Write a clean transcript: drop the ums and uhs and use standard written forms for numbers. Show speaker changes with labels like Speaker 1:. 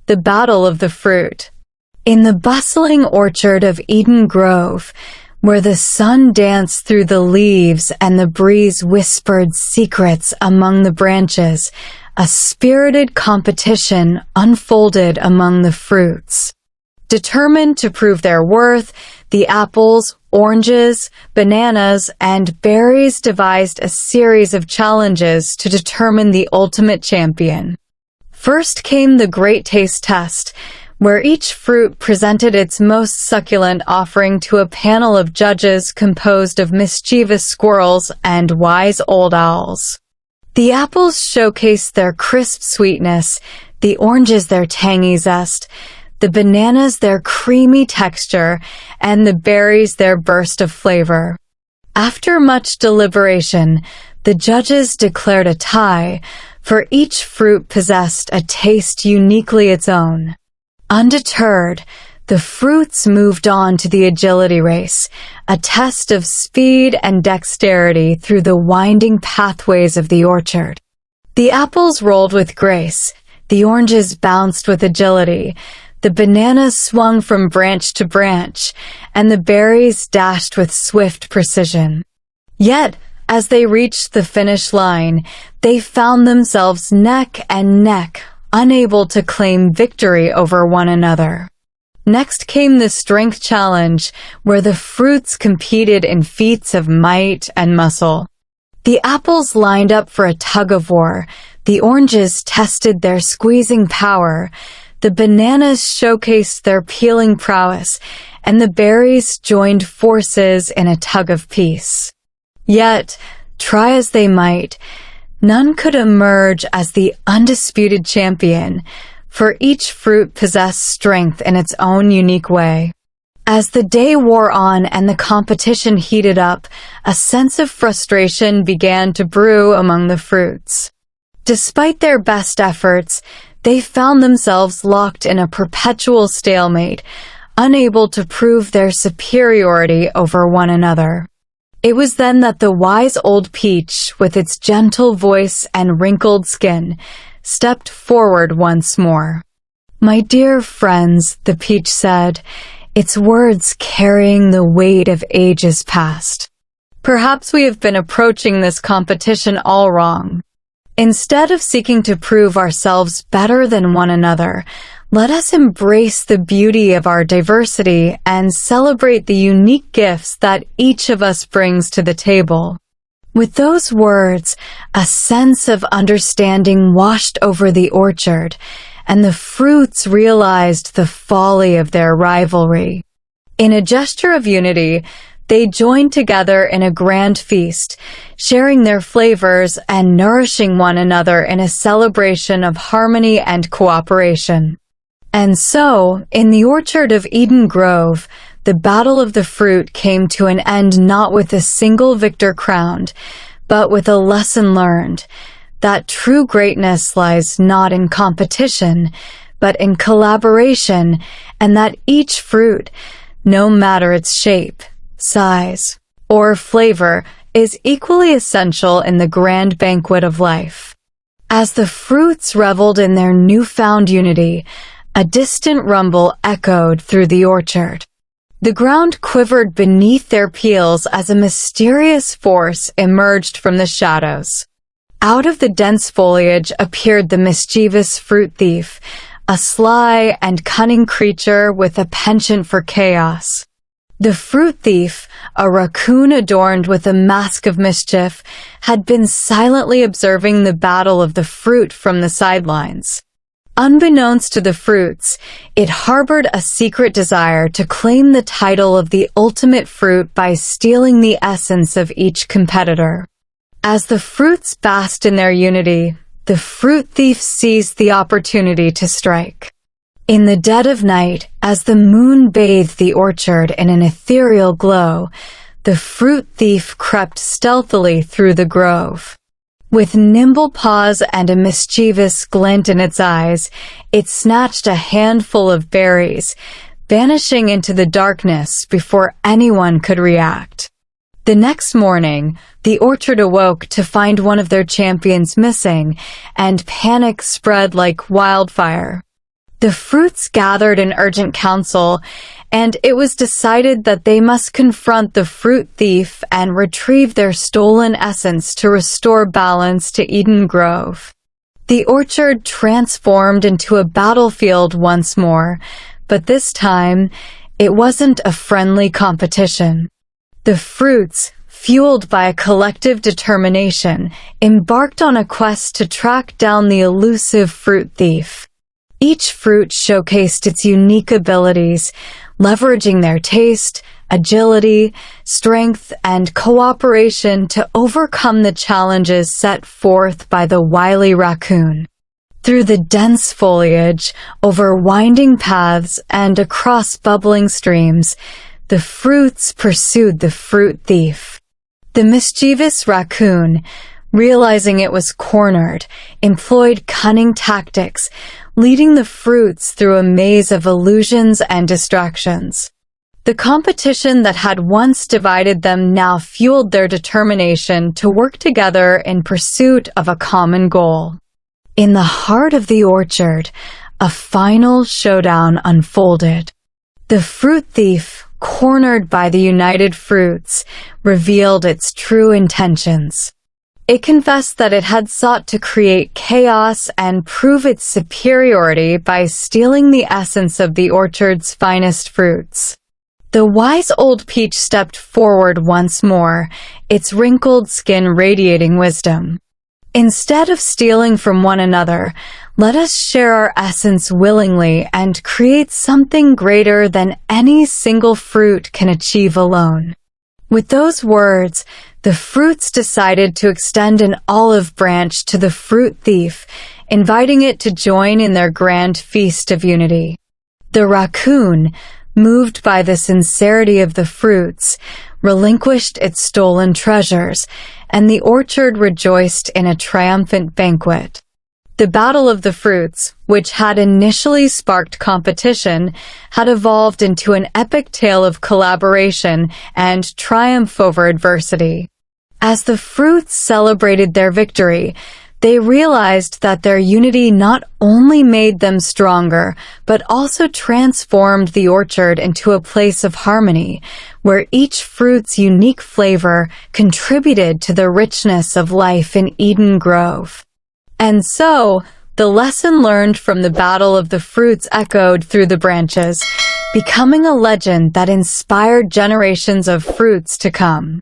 Speaker 1: The Battle of the Fruit. In the bustling orchard of Eden Grove, where the sun danced through the leaves and the breeze whispered secrets among the branches, a spirited competition unfolded among the fruits. Determined to prove their worth, the apples, oranges, bananas, and berries devised a series of challenges to determine the ultimate champion. First came the Great Taste Test, where each fruit presented its most succulent offering to a panel of judges composed of mischievous squirrels and wise old owls. The apples showcased their crisp sweetness, the oranges their tangy zest, the bananas their creamy texture, and the berries their burst of flavor. After much deliberation, the judges declared a tie, for each fruit possessed a taste uniquely its own. Undeterred, the fruits moved on to the agility race, a test of speed and dexterity through the winding pathways of the orchard. The apples rolled with grace, the oranges bounced with agility, the bananas swung from branch to branch, and the berries dashed with swift precision. Yet, as they reached the finish line, they found themselves neck and neck, unable to claim victory over one another. Next came the strength challenge, where the fruits competed in feats of might and muscle. The apples lined up for a tug-of-war, the oranges tested their squeezing power, the bananas showcased their peeling prowess, and the berries joined forces in a tug of peace. Yet, try as they might, none could emerge as the undisputed champion, for each fruit possessed strength in its own unique way. As the day wore on and the competition heated up, a sense of frustration began to brew among the fruits. Despite their best efforts, they found themselves locked in a perpetual stalemate, unable to prove their superiority over one another. It was then that the wise old peach, with its gentle voice and wrinkled skin, stepped forward once more. "My dear friends," the peach said, its words carrying the weight of ages past, "perhaps we have been approaching this competition all wrong. Instead of seeking to prove ourselves better than one another, let us embrace the beauty of our diversity and celebrate the unique gifts that each of us brings to the table." With those words, a sense of understanding washed over the orchard, and the fruits realized the folly of their rivalry. In a gesture of unity, they joined together in a grand feast, sharing their flavors and nourishing one another in a celebration of harmony and cooperation. And so, in the orchard of Eden Grove, the battle of the fruit came to an end not with a single victor crowned, but with a lesson learned, that true greatness lies not in competition, but in collaboration, and that each fruit, no matter its shape, size, or flavor, is equally essential in the grand banquet of life. As the fruits reveled in their newfound unity, a distant rumble echoed through the orchard. The ground quivered beneath their peels as a mysterious force emerged from the shadows. Out of the dense foliage appeared the mischievous fruit thief, a sly and cunning creature with a penchant for chaos. The fruit thief, a raccoon adorned with a mask of mischief, had been silently observing the battle of the fruit from the sidelines. Unbeknownst to the fruits, it harbored a secret desire to claim the title of the ultimate fruit by stealing the essence of each competitor. As the fruits basked in their unity, the fruit thief seized the opportunity to strike. In the dead of night, as the moon bathed the orchard in an ethereal glow, the fruit thief crept stealthily through the grove. With nimble paws and a mischievous glint in its eyes, it snatched a handful of berries, vanishing into the darkness before anyone could react. The next morning, the orchard awoke to find one of their champions missing, and panic spread like wildfire. The fruits gathered in urgent council, and it was decided that they must confront the fruit thief and retrieve their stolen essence to restore balance to Eden Grove. The orchard transformed into a battlefield once more, but this time, it wasn't a friendly competition. The fruits, fueled by a collective determination, embarked on a quest to track down the elusive fruit thief. Each fruit showcased its unique abilities, leveraging their taste, agility, strength, and cooperation to overcome the challenges set forth by the wily raccoon. Through the dense foliage, over winding paths, and across bubbling streams, the fruits pursued the fruit thief. The mischievous raccoon, realizing it was cornered, employed cunning tactics, leading the fruits through a maze of illusions and distractions. The competition that had once divided them now fueled their determination to work together in pursuit of a common goal. In the heart of the orchard, a final showdown unfolded. The fruit thief, cornered by the united fruits, revealed its true intentions. It confessed that it had sought to create chaos and prove its superiority by stealing the essence of the orchard's finest fruits. The wise old peach stepped forward once more, its wrinkled skin radiating wisdom. Instead of stealing from one another, let us share our essence willingly and create something greater than any single fruit can achieve alone. With those words, the fruits decided to extend an olive branch to the fruit thief, inviting it to join in their grand feast of unity. The raccoon, moved by the sincerity of the fruits, relinquished its stolen treasures, and the orchard rejoiced in a triumphant banquet. The Battle of the Fruits, which had initially sparked competition, had evolved into an epic tale of collaboration and triumph over adversity. As the fruits celebrated their victory, they realized that their unity not only made them stronger, but also transformed the orchard into a place of harmony, where each fruit's unique flavor contributed to the richness of life in Eden Grove. And so, the lesson learned from the Battle of the Fruits echoed through the branches, becoming a legend that inspired generations of fruits to come.